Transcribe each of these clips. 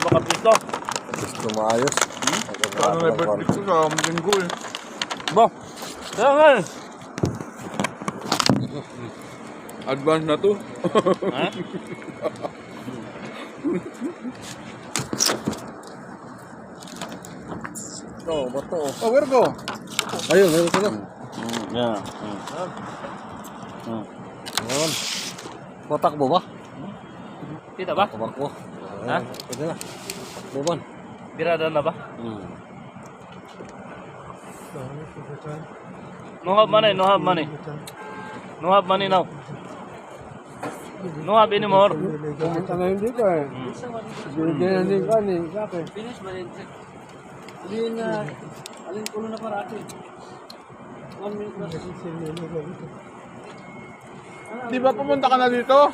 Di ba kapisto? Gusto maayos. Ano na birthday ko sa linggo eh. Ba? Kaya nga eh. Advance na to. Ha? Ito, bato. Oh, where go? Ayun, ayun ko na. Yeah. Ayun. Matakbo ba? Kita ba? Kabarko. Ha? Pwede na. Buban. Birada na ba? No have money, no have money. No have money now. No have anymore. Pumunta na hindi ko eh. Binigyan na din ka ni sa akin. Finish ba rin? Sabihin na, alin kulo na parati. 1 minute na. Di ba pumunta ka na dito?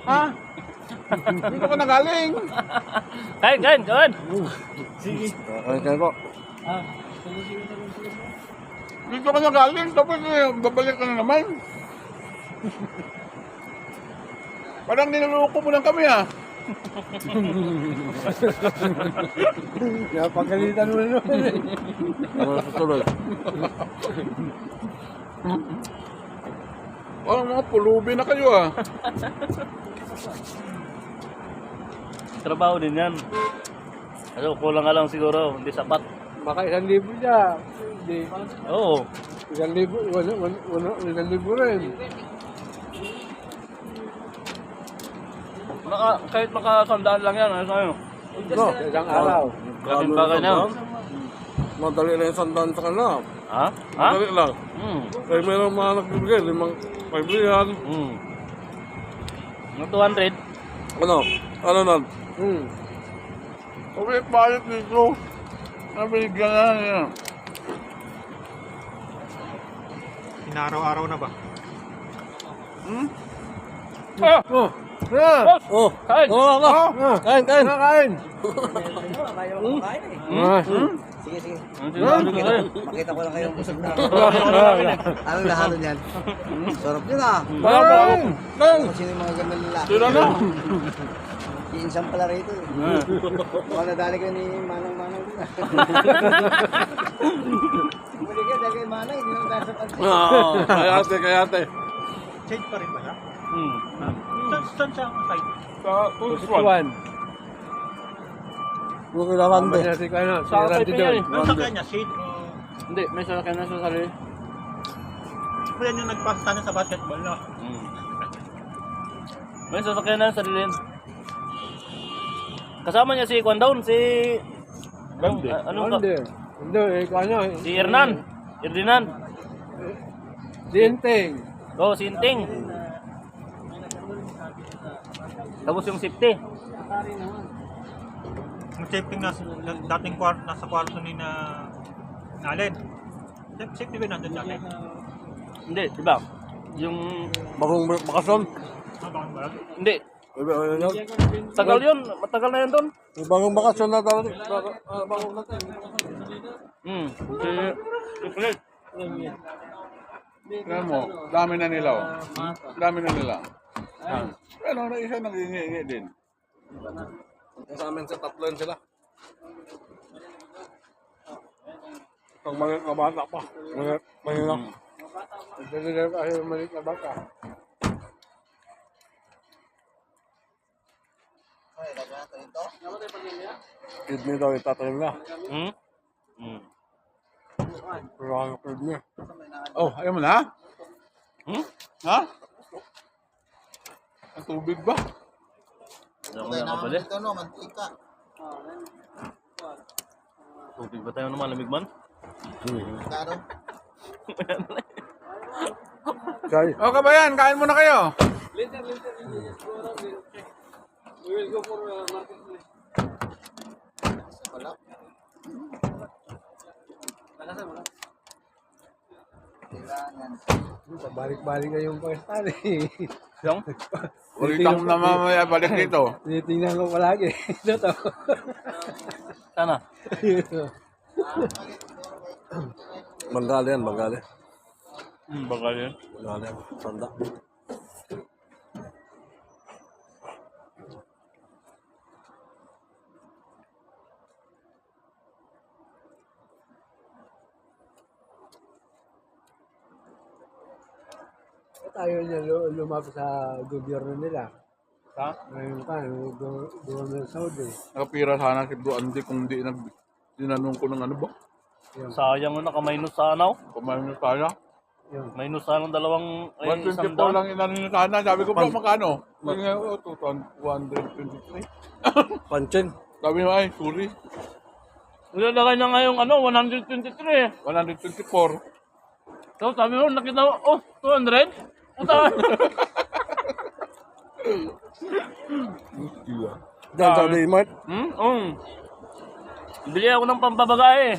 Ha? Dito ka na galing. Kain, kain, kain. Sige. Kaya ko. Ah, sige. Dito ka na galing. Tapos babalik ka na naman. Parang niluloko mo lang kami ha. Kaya pagkalitan mo na naman eh. Ano susunod? Parang mga pulubi na kayo ha. Trabaho din yan. Ano, kulang nga lang siguro, hindi sapat. Baka 1,000 siya. Hindi. Oo. 1,000 rin. Kahit makasandaan lang yan, ano sa'yo? No, isang araw. Laking bagay na yun. Madali na yung sandaan sa kanila. Ha? Ha? Madali lang. Kaya mayroong mga nagbibigay, 5,000. Ng 200? Ano? Ano na? Okay, palit dito. Nabigyan na niya. Inaraw-araw na ba? Ah! Oh! Oh! Kain! Oh! Kain! Kain! Kain! Ayaw ko kain eh. Sige, sige. Makita ko lang kayong busog na. Anong nahalo niyan? Sarap yun ah. Kain! Kung sino yung mga gandang lalaki. Sila na. Iinsang pala rito eh. Mukhang nadali ko ni Manang-Manang din ah. Muli ka, dali kay Manang, hindi naman dahil sa pag- Kayate! Change pa rin ba siya? Saan siya ang site? Sa Tusuan. Huwag kilalande. Sa Randy doon. Ano sa kanya? Shade o... Hindi, may sasakyan na sa sarili. Pero yan yung nagpasta na sa basketball, no? May sasakyan na sa sarili. Kasama niya si Kwan Down, si... Randy. Anong ka? Hindi, kanya. Si Hernan. Herdinan. Dinteng. Oh, si Inting. Tapos yung safety. Yung safety na dating nasa kwarto ni na Allen. Safety ba nandun dati? Hindi, di ba? Yung... Bagong bakasyon. Bakit ba? Hindi. Tagal yun. Matagal na yun doon. Yung bagong bakasyon na daw. Bagong natin. Si Fred. Tignan mo, dami na nila oh. Dami na nila. Pero na isa nag-iingi din. Sa amin sa tatlo yun sila. Pag maliit na bata pa. Mahirap. Nagdadala pa yung maliit na bata. Kidney daw itatanim na. Pero ang kidney. Oh, ayaw mo na? Ha? Ang tubig ba? Ako na kapali. Tubig ba tayo naman? Lamig man? Kaya. O kabayan, kain muna kayo. We will go for marketplace. Balik-balik na yung pagkastan eh. Yung? Ulit ang namamaya balik dito. Tinitingnan ko palagi. Ito. Sana. Bengali yan, Bengali. Bakal yan. Bengali yan, tanda. Tayo niya lumapit sa gobyerno nila. Ha? Ngayon ka, doon ng Saudi. Nakapira sana si Bro Andy kung di tinanong ko ng ano ba? Sayang na naka-minus sana oh. Kumain na tayo. Minus sana ng dalawang, ay, 124 isang daan. lang inano niya sana. Sabi ko bro, magkano? Sabi nga, 223. Panchen. Sabi niya, ay, sorry. Nilalagay na ngayong ano, 123. 124. So sabi mo, nakita mo, oh, 200? Puta. Diyan sa Daymart. Bili ako ng pampabagay eh.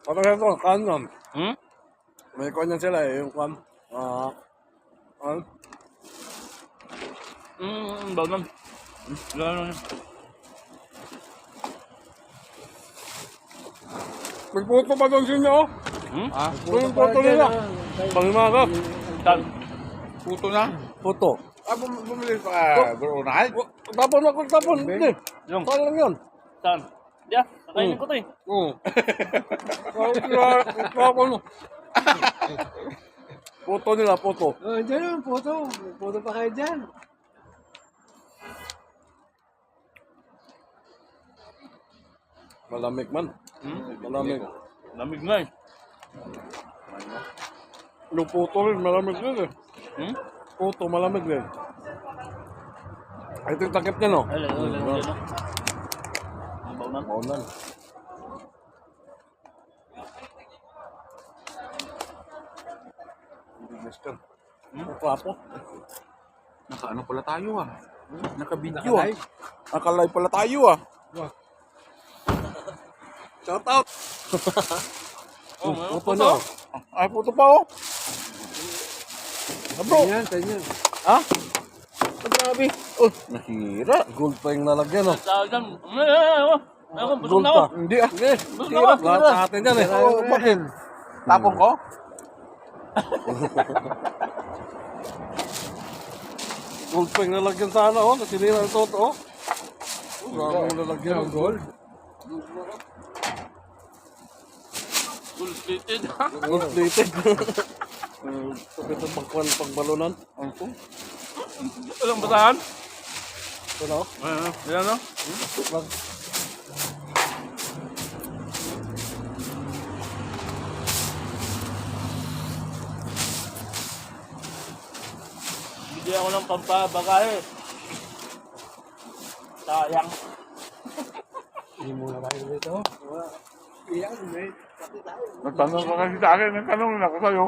Parang ito, kanon. Hmm? May kanyan sila eh, yung kan. Bawnan. Gano'n. May puto pa doon sinyo. Ah, Yung puto nila. Pangimaga. Saan? puto na. Puto. Ah, bumili pa, Bro Ronald. Tapon ako, tapon. Hindi. Yung, Saan lang yun? saan? Yeah, kakainin ko to eh. Oo. Tapon. Puto nila, puto. Diyan yung puto. Puto pa kayo dyan. Malamig man. Malamig. Lamig na eh. Yung puto rin, malamig din eh. Puto, malamig din. Ito yung takip niya, no? Ay, lalo. Ang bawnan. Maunan. Mister. Trapo. Naka-ano pala tayo ah. Naka-video ah. Naka-live pala tayo ah. Shout out! Puto na. Ay, puto pa oh. Ah, bro. Ganyan. Ha? Grabe. Oh, nasira. Gold pa yung nalagyan, no? Tawag dyan. Ayun, busog Gold na ako. pa. Hindi ah. Busog na ako. Lahat sa atin yan eh. Oh, bakit? Tapon ko? Gold pa yung nalagyan sana, oh. Nasinira ito, oh. Grabe yung nalagyan ng gold. Full plated. Gold plated. Sakit ang pagbalunan. Ano to? Walang basahan. Ito na, oh. Ayan no? Bigyan ako ng pampabagay. Sayang. Hindi muna tayo dito. Nagtanong ka kasi sa akin. Nagtanong na ako sa'yo.